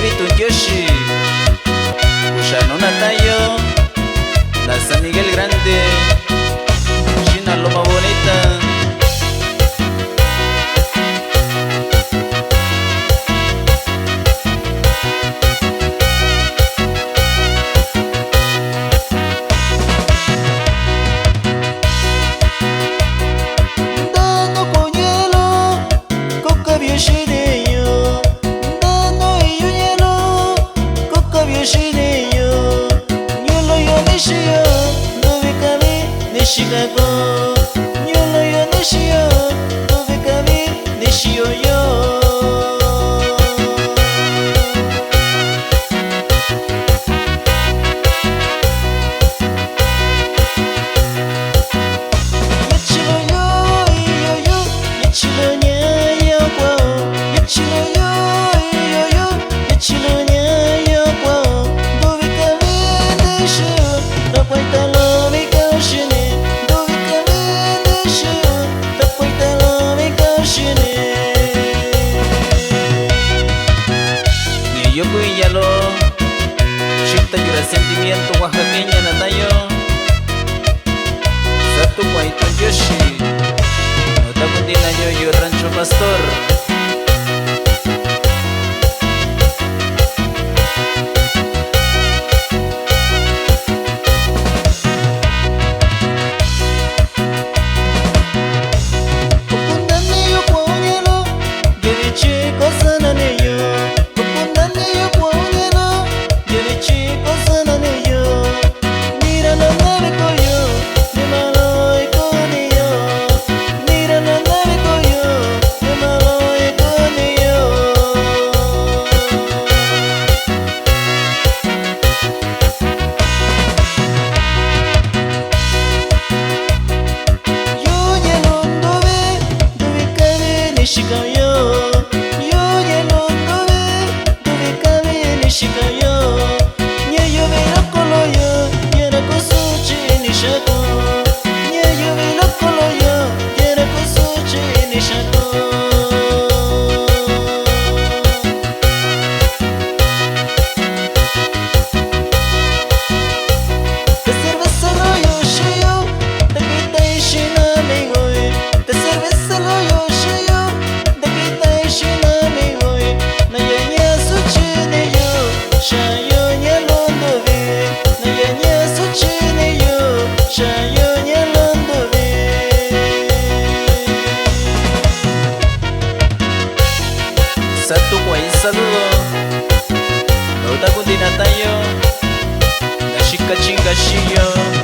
recibito un Yoshi Ushanona Tayo La San Miguel Grande China Loma Bonita Chicago, nyolo yo nishio, dove kami nishio yo. Yachilo yo, yo yo, yachilo nya yo kwa, yachilo yo, yo yo, yachilo nya yo kwa, dove kami nishio, na kwaita lo mi kaushini. Yo cuíalo Chita y resentimiento oaxaqueña natayo Satu Guaito Yoshi Nota Bundina yo Rancho Pastor Satu Guay saludo Lauda Gundina Tayo Nashika Chinga Shiyo